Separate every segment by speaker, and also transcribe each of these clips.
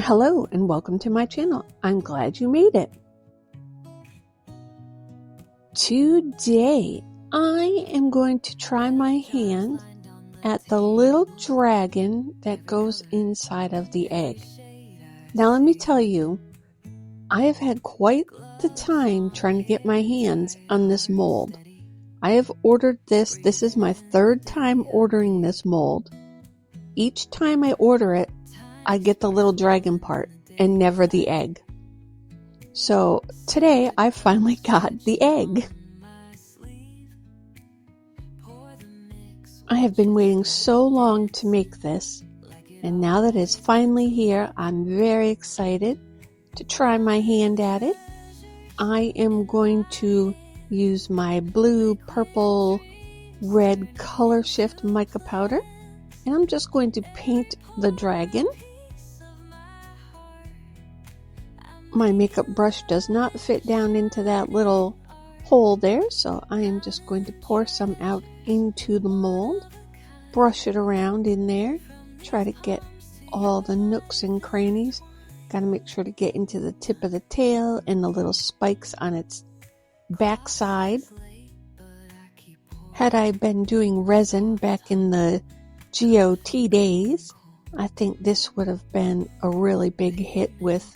Speaker 1: Hello and welcome to my channel. I'm glad you made it. Today, I am going to try my hand at the little dragon that goes inside of the egg. Now let me tell you, I have had quite the time trying to get my hands on this mold. I have ordered this. This is my third time ordering this mold. Each time I order it, I get the little dragon part and never the egg. So today I finally got the egg. I have been waiting so long to make this, and now that it's finally here, I'm very excited to try my hand at it. I am going to use my blue, purple, red color shift mica powder, and I'm just going to paint the dragon. My makeup brush does not fit down into that little hole there, so I am just going to pour some out into the mold, brush it around in there, try to get all the nooks and crannies. Got to make sure to get into the tip of the tail and the little spikes on its backside. Had I been doing resin back in the GOT days, I think this would have been a really big hit with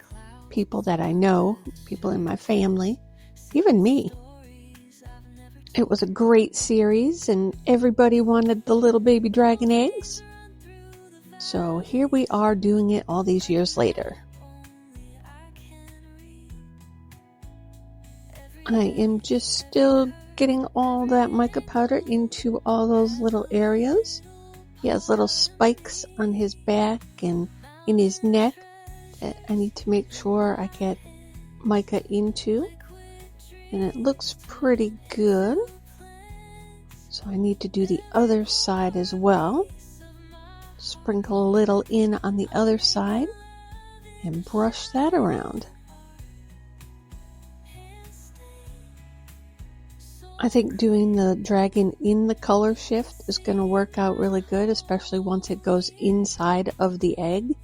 Speaker 1: people that I know, people in my family, even me. It was a great series and everybody wanted the little baby dragon eggs. So here we are doing it all these years later. I am just still getting all that mica powder into all those little areas. He has little spikes on his back and in his neck that I need to make sure I get mica into. And it looks pretty good. So I need to do the other side as well. Sprinkle a little in on the other side and brush that around. I think doing the dragon in the color shift is going to work out really good, especially once it goes inside of the egg.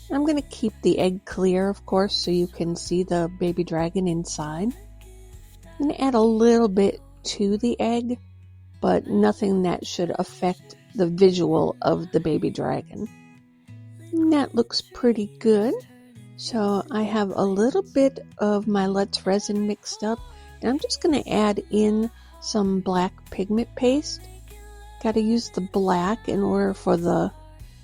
Speaker 1: I'm going to keep the egg clear, of course, so you can see the baby dragon inside. I'm going to add a little bit to the egg, but nothing that should affect the visual of the baby dragon. And that looks pretty good. So I have a little bit of my Let's Resin mixed up, and I'm just going to add in some black pigment paste. Got to use the black in order for the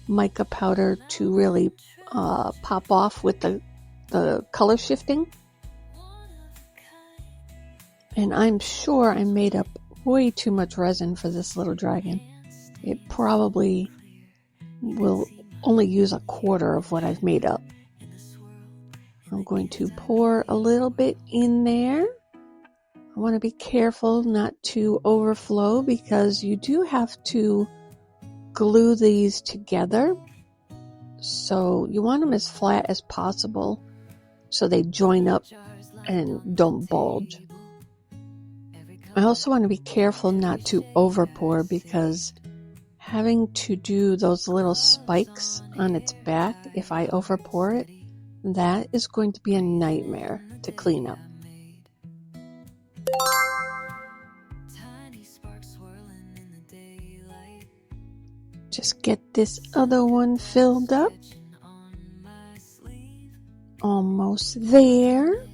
Speaker 1: mica powder to really pop off with the color shifting. And I'm sure I made up way too much resin for this little dragon. It probably will only use a quarter of what I've made up. I'm going to pour a little bit in there. I want to be careful not to overflow because you do have to glue these together. So you want them as flat as possible so they join up and don't bulge. I also want to be careful not to over pour because having to do those little spikes on its back, if I over pour it, that is going to be a nightmare to clean up. Just get this other one filled up. Almost there.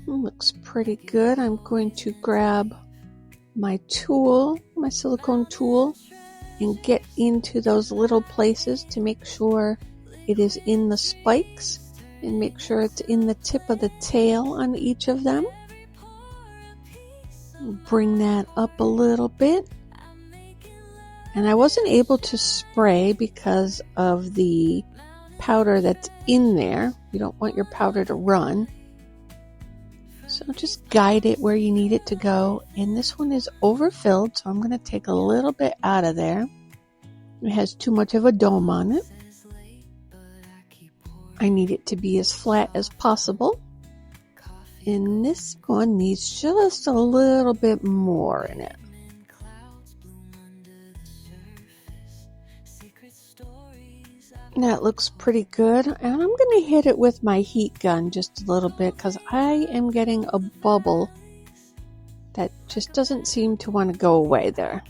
Speaker 1: Looks pretty good. I'm going to grab my tool, my silicone tool, and get into those little places to make sure it is in the spikes and make sure it's in the tip of the tail on each of them. Bring that up a little bit. And I wasn't able to spray because of the powder that's in there. You don't want your powder to run. So just guide it where you need it to go. And this one is overfilled, so I'm going to take a little bit out of there. It has too much of a dome on it. I need it to be as flat as possible. And this one needs just a little bit more in it. That looks pretty good. And I'm going to hit it with my heat gun just a little bit because I am getting a bubble that just doesn't seem to want to go away there.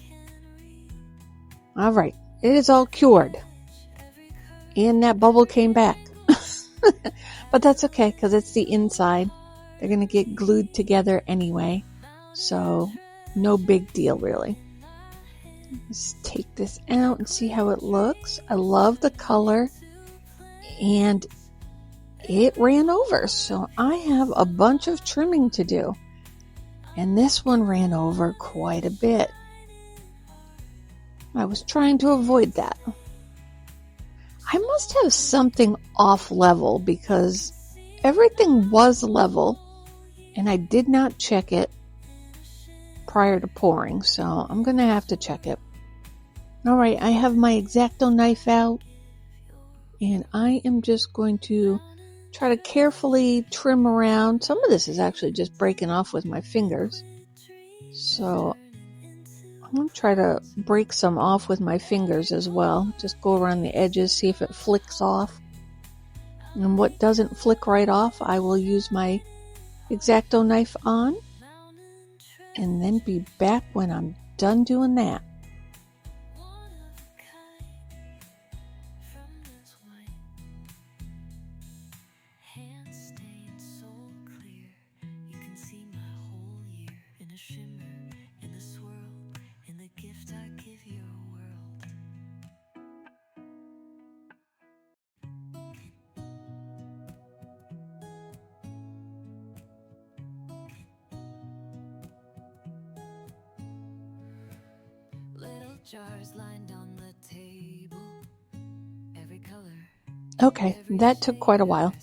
Speaker 1: All right, it is all cured. And that bubble came back. But that's okay because it's the inside. They're going to get glued together anyway. So no big deal really. Let's take this out and see how it looks. I love the color. And it ran over. So I have a bunch of trimming to do. And this one ran over quite a bit. I was trying to avoid that. I must have something off level because everything was level and I did not check it prior to pouring, so I'm going to have to check it. Alright, I have my X-Acto knife out and I am just going to try to carefully trim around. Some of this is actually just breaking off with my fingers, so I'm going to try to break some off with my fingers as well. Just go around the edges, see if it flicks off. And what doesn't flick right off, I will use my X-Acto knife on. And then be back when I'm done doing that.
Speaker 2: Jars lined on the table, every color.
Speaker 1: Okay, that took quite a while.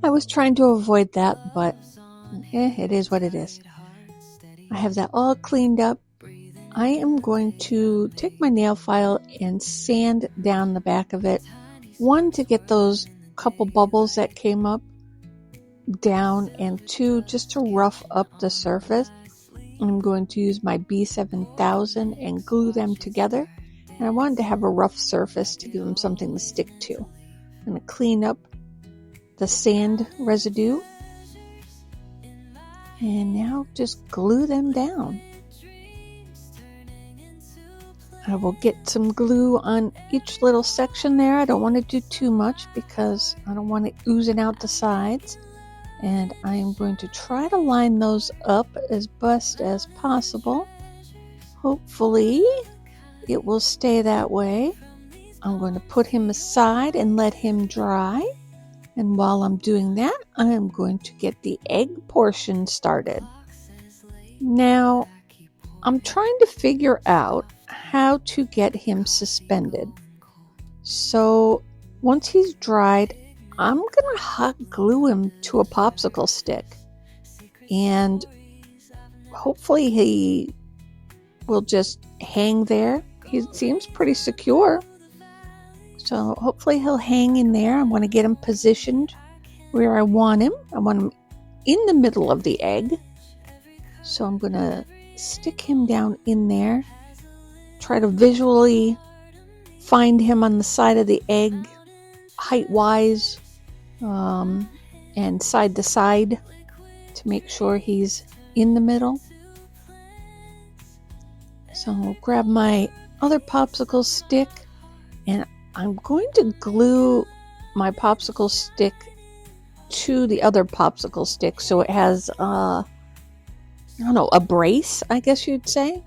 Speaker 1: I was trying to avoid that, but it is what it is. I have that all cleaned up. I am going to take my nail file and sand down the back of it. One, to get those couple bubbles that came up down, and two, just to rough up the surface. I'm going to use my B7000 and glue them together. And I wanted to have a rough surface to give them something to stick to. I'm going to clean up the sand residue. And now just glue them down. I will get some glue on each little section there. I don't want to do too much because I don't want it oozing out the sides. And I am going to try to line those up as best as possible. Hopefully it will stay that way. I'm going to put him aside and let him dry. And while I'm doing that, I am going to get the egg portion started. Now, I'm trying to figure out how to get him suspended. So once he's dried, I'm going to hot glue him to a popsicle stick. And hopefully he will just hang there. He seems pretty secure. So hopefully he'll hang in there. I want to get him positioned where I want him. I want him in the middle of the egg. So I'm going to stick him down in there. Try to visually find him on the side of the egg, height-wise, and side to side to make sure he's in the middle. So I'll grab my other popsicle stick and I'm going to glue my popsicle stick to the other popsicle stick so it has a brace, I guess you'd say,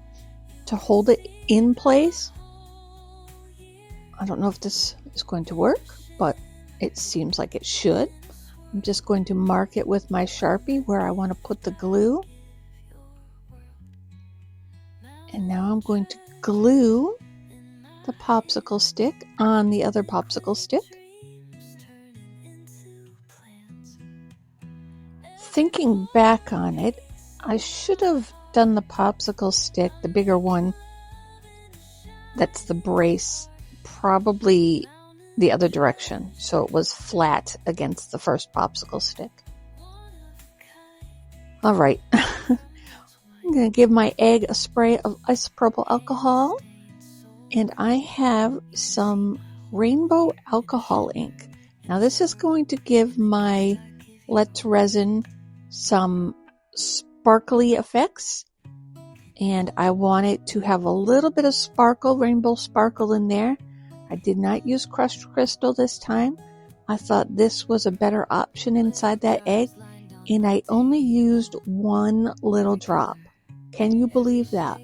Speaker 1: to hold it in place. I don't know if this is going to work, but it seems like it should. I'm just going to mark it with my Sharpie where I want to put the glue. And now I'm going to glue the popsicle stick on the other popsicle stick. Thinking back on it, I should have done the popsicle stick, the bigger one, that's the brace, probably the other direction, so it was flat against the first popsicle stick. Alright, I'm going to give my egg a spray of isopropyl alcohol, and I have some rainbow alcohol ink. Now this is going to give my Let's Resin some sparkly effects, and I want it to have a little bit of sparkle, rainbow sparkle in there. I did not use crushed crystal this time. I thought this was a better option inside that egg, and I only used one little drop. Can you believe that?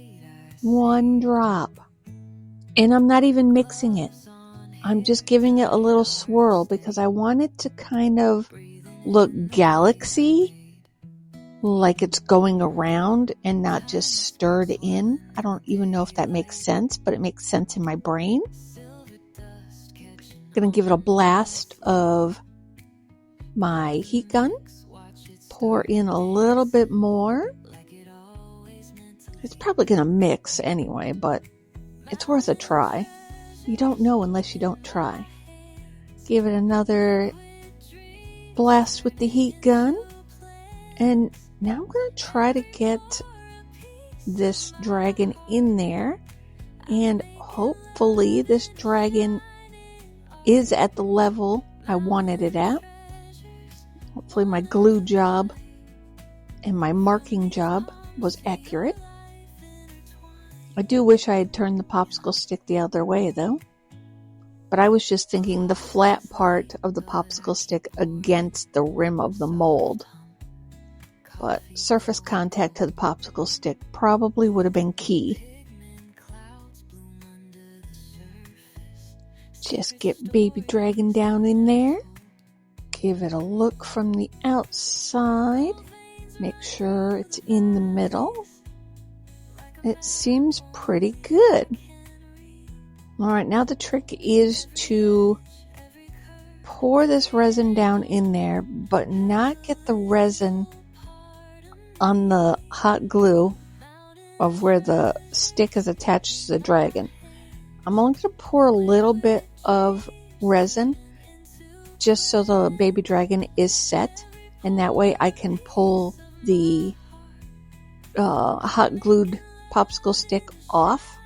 Speaker 1: One drop. And I'm not even mixing it. I'm just giving it a little swirl because I want it to kind of look galaxy, like it's going around and not just stirred in. I don't even know if that makes sense, but it makes sense in my brain. Going to give it a blast of my heat gun. Pour in a little bit more. It's probably going to mix anyway, but it's worth a try. You don't know unless you don't try. Give it another blast with the heat gun. And now I'm going to try to get this dragon in there. And hopefully this dragon is at the level I wanted it at. Hopefully my glue job and my marking job was accurate. I do wish I had turned the popsicle stick the other way though. But I was just thinking the flat part of the popsicle stick against the rim of the mold. But surface contact to the popsicle stick probably would have been key. Just get baby dragon down in there. Give it a look from the outside. Make sure it's in the middle. It seems pretty good. Alright, now the trick is to pour this resin down in there, but not get the resin on the hot glue of where the stick is attached to the dragon. I'm only going to pour a little bit of resin just so the baby dragon is set, and that way I can pull the hot glued popsicle stick off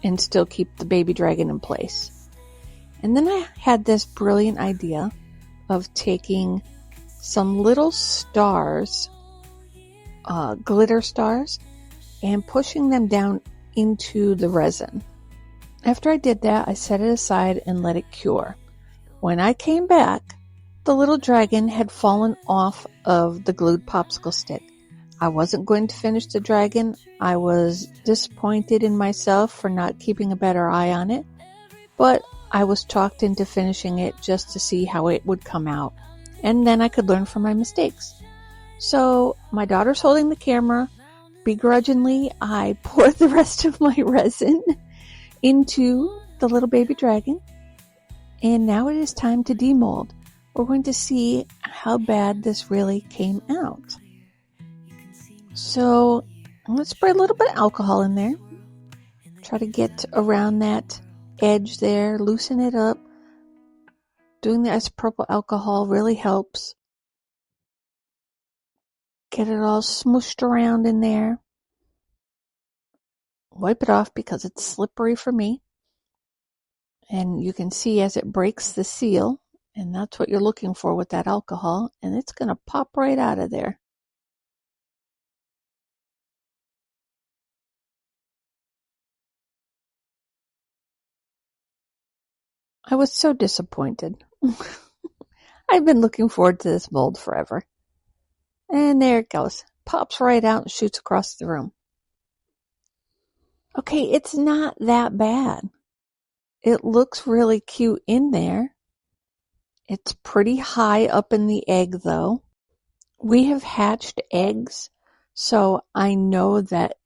Speaker 1: and still keep the baby dragon in place. And then I had this brilliant idea of taking some little stars, glitter stars, and pushing them down into the resin. After I did that, I set it aside and let it cure. When I came back, the little dragon had fallen off of the glued popsicle stick. I wasn't going to finish the dragon. I was disappointed in myself for not keeping a better eye on it, but I was talked into finishing it just to see how it would come out, and then I could learn from my mistakes. So my daughter's holding the camera. Begrudgingly, I poured the rest of my resin into the little baby dragon, and now it is time to demold. We're going to see how bad this really came out. So I'm going to spray a little bit of alcohol in there. Try to get around that edge there, loosen it up. Doing the isopropyl alcohol really helps. Get it all smooshed around in there. Wipe it off because it's slippery for me. And you can see as it breaks the seal, and that's what you're looking for with that alcohol, and it's going to pop right out of there. I was so disappointed. I've been looking forward to this mold forever. And there it goes. Pops right out and shoots across the room. Okay, it's not that bad. It looks really cute in there. It's pretty high up in the egg though. We have hatched eggs, so I know that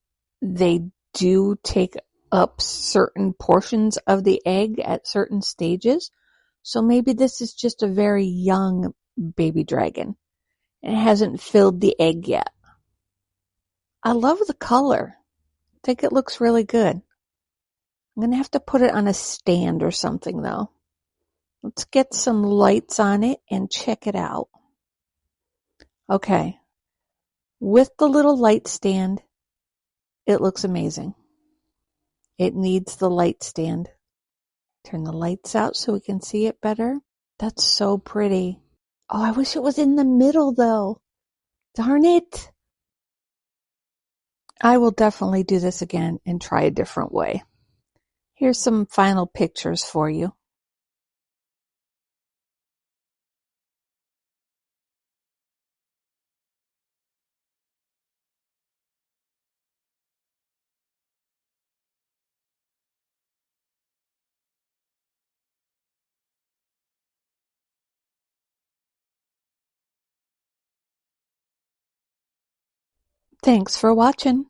Speaker 1: they do take up certain portions of the egg at certain stages. So maybe this is just a very young baby dragon. It hasn't filled the egg yet. I love the color. I think it looks really good. I'm going to have to put it on a stand or something though. Let's get some lights on it and check it out. Okay. With the little light stand, it looks amazing. It needs the light stand. Turn the lights out so we can see it better. That's so pretty. Oh, I wish it was in the middle though. Darn it. I will definitely do this again and try a different way. Here's some final pictures for you. Thanks for watching.